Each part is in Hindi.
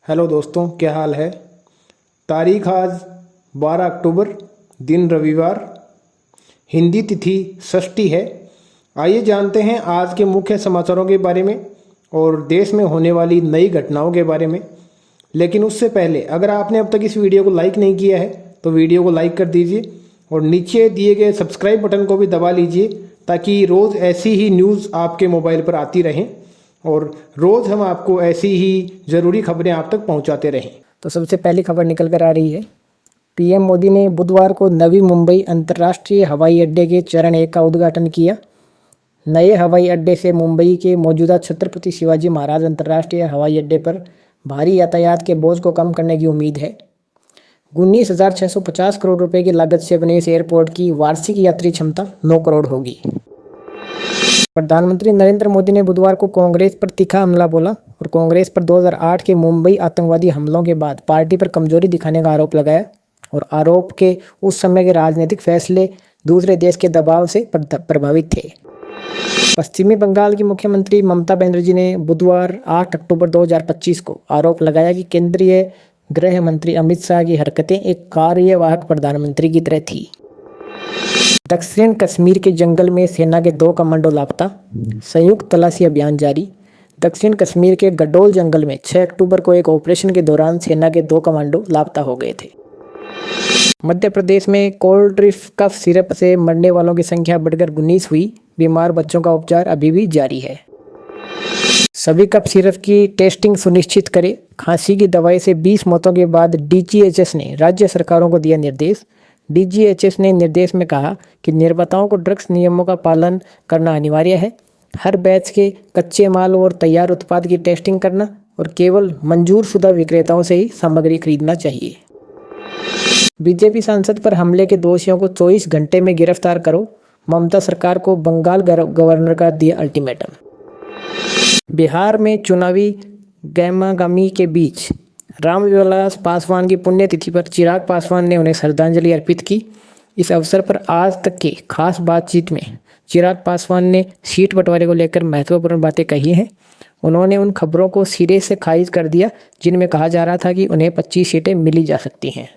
हेलो दोस्तों, क्या हाल है। तारीख आज 12 अक्टूबर, दिन रविवार, हिंदी तिथि षष्ठी है। आइए जानते हैं आज के मुख्य समाचारों के बारे में और देश में होने वाली नई घटनाओं के बारे में। लेकिन उससे पहले अगर आपने अब तक इस वीडियो को लाइक नहीं किया है तो वीडियो को लाइक कर दीजिए और नीचे दिए गए सब्सक्राइब बटन को भी दबा लीजिए ताकि रोज़ ऐसी ही न्यूज़ आपके मोबाइल पर आती रहें और रोज़ हम आपको ऐसी ही ज़रूरी खबरें आप तक पहुंचाते रहें। तो सबसे पहली खबर निकल कर आ रही है। पीएम मोदी ने बुधवार को नवी मुंबई अंतर्राष्ट्रीय हवाई अड्डे के चरण 1 का उद्घाटन किया। नए हवाई अड्डे से मुंबई के मौजूदा छत्रपति शिवाजी महाराज अंतर्राष्ट्रीय हवाई अड्डे पर भारी यातायात के बोझ को कम करने की उम्मीद है। 19,650 करोड़ रुपए की लागत से बने इस एयरपोर्ट की वार्षिक यात्री क्षमता 9 करोड़ होगी। प्रधानमंत्री नरेंद्र मोदी ने बुधवार को कांग्रेस पर तीखा हमला बोला और कांग्रेस पर 2008 के मुंबई आतंकवादी हमलों के बाद पार्टी पर कमजोरी दिखाने का आरोप लगाया और आरोप के उस समय के राजनीतिक फैसले दूसरे देश के दबाव से प्रभावित थे। पश्चिमी बंगाल की मुख्यमंत्री ममता बनर्जी ने बुधवार 8 अक्टूबर 2025 को आरोप लगाया कि केंद्रीय गृह मंत्री अमित शाह की हरकतें एक कार्यवाहक प्रधानमंत्री की तरह थी। दक्षिण कश्मीर के जंगल में सेना के 2 कमांडो लापता, संयुक्त तलाशी अभियान जारी। दक्षिण कश्मीर के गडोल जंगल में 6 अक्टूबर को एक ऑपरेशन के दौरान सेना के 2 कमांडो लापता हो गए थे। मध्य प्रदेश में कोल्ड कफ सिरप से मरने वालों की संख्या बढ़कर 19 हुई। बीमार बच्चों का उपचार अभी भी जारी है। सभी कफ सिरप की टेस्टिंग सुनिश्चित करें। खांसी की दवाई से 20 मौतों के बाद डीजीएचएस ने राज्य सरकारों को दिया निर्देश। डीजीएचएस ने निर्देश में कहा कि निर्माताओं को ड्रग्स नियमों का पालन करना अनिवार्य है। हर बैच के कच्चे माल और तैयार उत्पाद की टेस्टिंग करना और केवल मंजूर शुदा विक्रेताओं से ही सामग्री खरीदना चाहिए। बीजेपी सांसद पर हमले के दोषियों को 24 घंटे में गिरफ्तार करो। ममता सरकार को बंगाल गवर्नर का दिया अल्टीमेटम। बिहार में चुनावी गहमागहमी के बीच रामविलास पासवान की पुण्यतिथि पर चिराग पासवान ने उन्हें श्रद्धांजलि अर्पित की। इस अवसर पर आज तक की खास बातचीत में चिराग पासवान ने सीट बंटवारे को लेकर महत्वपूर्ण बातें कही हैं। उन्होंने उन खबरों को सिरे से खारिज कर दिया जिनमें कहा जा रहा था कि उन्हें 25 सीटें मिली जा सकती हैं।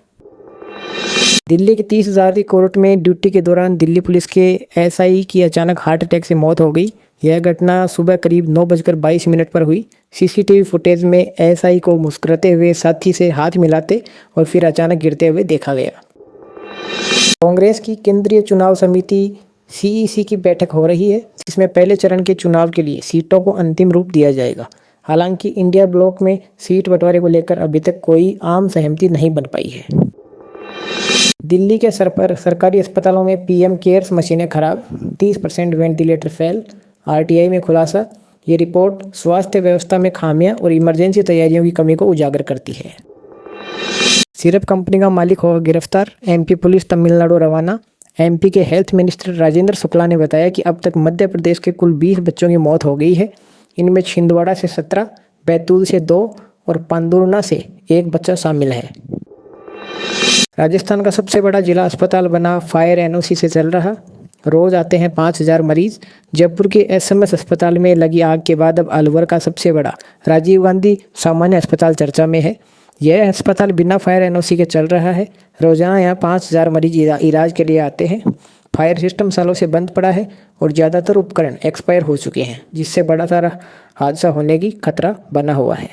दिल्ली के 30,000 कोर्ट में ड्यूटी के दौरान दिल्ली पुलिस के एसआई की अचानक हार्ट अटैक से मौत हो गई। यह घटना सुबह करीब 9:22 पर हुई। सीसीटीवी फुटेज में एसआई को मुस्कुराते हुए साथी से हाथ मिलाते और फिर अचानक गिरते हुए देखा गया। कांग्रेस की केंद्रीय चुनाव समिति सीईसी की बैठक हो रही है, जिसमें पहले चरण के चुनाव के लिए सीटों को अंतिम रूप दिया जाएगा। हालांकि इंडिया ब्लॉक में सीट बंटवारे को लेकर अभी तक कोई आम सहमति नहीं बन पाई है। दिल्ली के सरकारी अस्पतालों में पीएम केयर्स मशीनें खराब, 30% वेंटिलेटर फेल। आरटीआई में खुलासा। ये रिपोर्ट स्वास्थ्य व्यवस्था में खामियां और इमरजेंसी तैयारियों की कमी को उजागर करती है। सिरप कंपनी का मालिक होगा गिरफ्तार। एमपी पुलिस तमिलनाडु रवाना। एमपी के हेल्थ मिनिस्टर राजेंद्र शुक्ला ने बताया कि अब तक मध्य प्रदेश के कुल 20 बच्चों की मौत हो गई है। इनमें छिंदवाड़ा से 17, बैतूल से 2 और पांडुर्ना से 1 बच्चा शामिल है। राजस्थान का सबसे बड़ा जिला अस्पताल बना फायर एनओसी से चल रहा। रोज आते हैं 5,000 मरीज। जयपुर के एसएमएस अस्पताल में लगी आग के बाद अब अलवर का सबसे बड़ा राजीव गांधी सामान्य अस्पताल चर्चा में है। यह अस्पताल बिना फायर एनओसी के चल रहा है। रोजाना यहाँ 5,000 मरीज इलाज के लिए आते हैं। फायर सिस्टम सालों से बंद पड़ा है और ज़्यादातर उपकरण एक्सपायर हो चुके हैं, जिससे बड़ा सारा हादसा होने की खतरा बना हुआ है।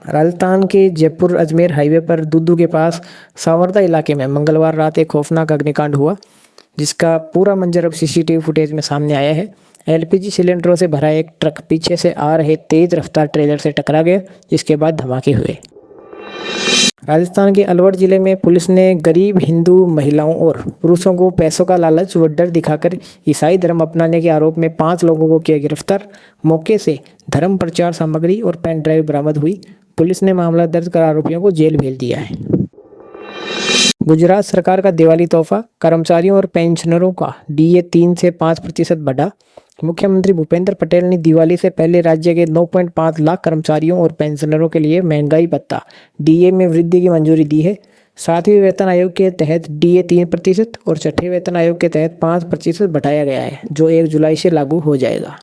राजस्थान के जयपुर अजमेर हाईवे पर दुद्दू के पास सावरदा इलाके में मंगलवार रात एक खौफनाक अग्निकांड हुआ, जिसका पूरा मंजर अब सीसीटीवी फुटेज में सामने आया है। एलपीजी सिलेंडरों से भरा एक ट्रक पीछे से आ रहे तेज रफ्तार ट्रेलर से टकरा गया, जिसके बाद धमाके हुए। राजस्थान के अलवर जिले में पुलिस ने गरीब हिंदू महिलाओं और पुरुषों को पैसों का लालच व डर दिखाकर ईसाई धर्म अपनाने के आरोप में 5 लोगों को किया गिरफ्तार। मौके से धर्म प्रचार सामग्री और पेन ड्राइव बरामद हुई। पुलिस ने मामला दर्ज कर आरोपियों को जेल भेज दिया है। गुजरात सरकार का दिवाली तोहफा। कर्मचारियों और पेंशनरों का डीए 3 से 5% बढ़ा। मुख्यमंत्री भूपेंद्र पटेल ने दिवाली से पहले राज्य के 9.5 लाख कर्मचारियों और पेंशनरों के लिए महंगाई भत्ता डीए में वृद्धि की मंजूरी दी है। 7वें वेतन आयोग के तहत डीए 3% और 6ठे वेतन आयोग के तहत 5% बढ़ाया गया है, जो 1 जुलाई से लागू हो जाएगा।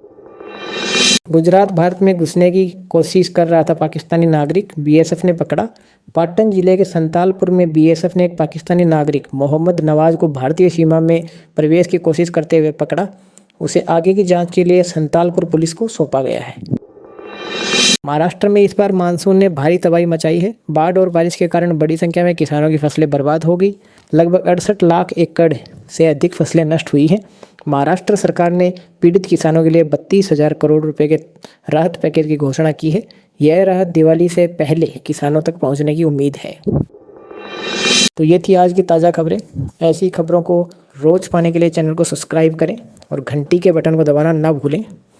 गुजरात भारत में घुसने की कोशिश कर रहा था पाकिस्तानी नागरिक, बीएसएफ ने पकड़ा। पाटन जिले के संतालपुर में बीएसएफ ने एक पाकिस्तानी नागरिक मोहम्मद नवाज को भारतीय सीमा में प्रवेश की कोशिश करते हुए पकड़ा। उसे आगे की जांच के लिए संतालपुर पुलिस को सौंपा गया है। महाराष्ट्र में इस बार मानसून ने भारी तबाही मचाई है। बाढ़ और बारिश के कारण बड़ी संख्या में किसानों की फसलें बर्बाद हो गई। लगभग 68 लाख एकड़ से अधिक फसलें नष्ट हुई हैं। महाराष्ट्र सरकार ने पीड़ित किसानों के लिए 32,000 करोड़ रुपए के राहत पैकेज की घोषणा की है। यह राहत दिवाली से पहले किसानों तक पहुंचने की उम्मीद है। तो ये थी आज की ताज़ा खबरें। ऐसी खबरों को रोज़ पाने के लिए चैनल को सब्सक्राइब करें और घंटी के बटन को दबाना ना भूलें।